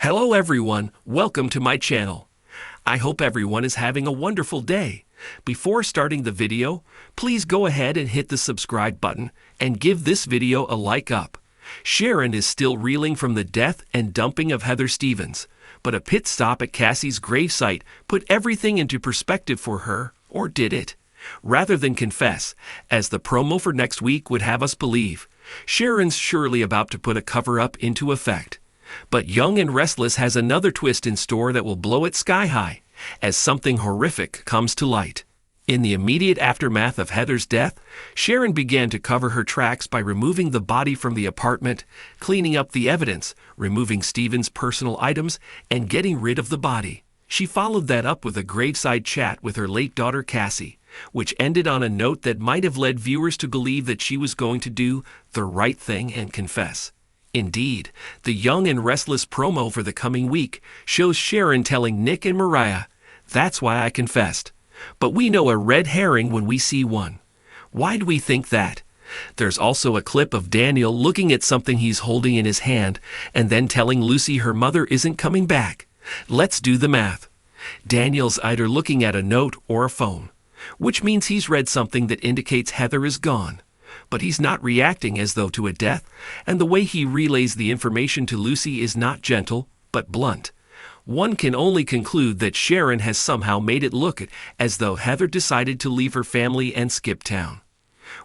Hello everyone, welcome to my channel. I hope everyone is having a wonderful day. Before starting the video, please go ahead and hit the subscribe button and give this video a like up. Sharon is still reeling from the death and dumping of Heather Stevens, but a pit stop at Cassie's gravesite put everything into perspective for her, or did it? Rather than confess, as the promo for next week would have us believe, Sharon's surely about to put a cover-up into effect. But Young and Restless has another twist in store that will blow it sky high, as something horrific comes to light. In the immediate aftermath of Heather's death, Sharon began to cover her tracks by removing the body from the apartment, cleaning up the evidence, removing Stevens' personal items, and getting rid of the body. She followed that up with a graveside chat with her late daughter Cassie, which ended on a note that might have led viewers to believe that she was going to do the right thing and confess. Indeed, the Young and Restless promo for the coming week shows Sharon telling Nick and Mariah, "That's why I confessed." But we know a red herring when we see one. Why do we think that? There's also a clip of Daniel looking at something he's holding in his hand and then telling Lucy her mother isn't coming back. Let's do the math. Daniel's either looking at a note or a phone, which means he's read something that indicates Heather is gone. But he's not reacting as though to a death, and the way he relays the information to Lucy is not gentle, but blunt. One can only conclude that Sharon has somehow made it look as though Heather decided to leave her family and skip town.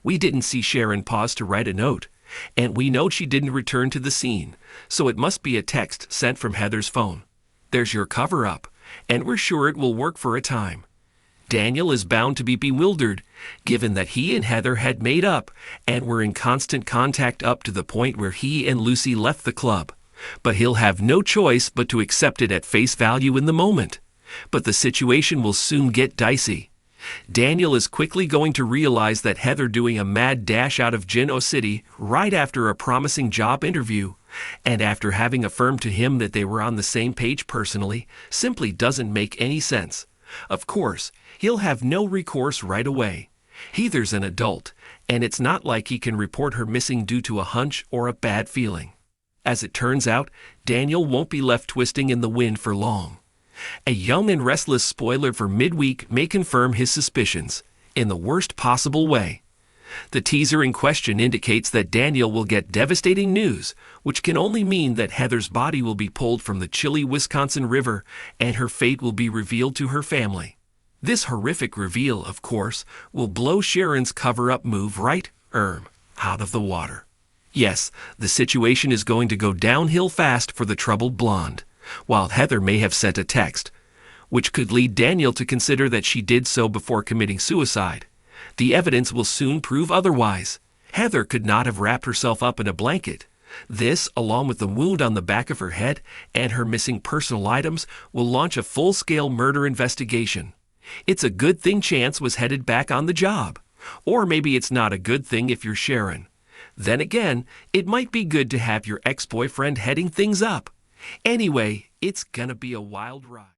We didn't see Sharon pause to write a note, and we know she didn't return to the scene, so it must be a text sent from Heather's phone. There's your cover-up, and we're sure it will work for a time. Daniel is bound to be bewildered, given that he and Heather had made up and were in constant contact up to the point where he and Lucy left the club. But he'll have no choice but to accept it at face value in the moment. But the situation will soon get dicey. Daniel is quickly going to realize that Heather doing a mad dash out of Gino City right after a promising job interview, and after having affirmed to him that they were on the same page personally, simply doesn't make any sense. Of course, he'll have no recourse right away. Heather's an adult, and it's not like he can report her missing due to a hunch or a bad feeling. As it turns out, Daniel won't be left twisting in the wind for long. A Young and Restless spoiler for midweek may confirm his suspicions, in the worst possible way. The teaser in question indicates that Daniel will get devastating news, which can only mean that Heather's body will be pulled from the chilly Wisconsin River and her fate will be revealed to her family. This horrific reveal, of course, will blow Sharon's cover-up move right out of the water. Yes, the situation is going to go downhill fast for the troubled blonde, while Heather may have sent a text, which could lead Daniel to consider that she did so before committing suicide. The evidence will soon prove otherwise. Heather could not have wrapped herself up in a blanket. This, along with the wound on the back of her head and her missing personal items, will launch a full-scale murder investigation. It's a good thing Chance was headed back on the job. Or maybe it's not a good thing if you're Sharon. Then again, it might be good to have your ex-boyfriend heading things up. Anyway, it's gonna be a wild ride.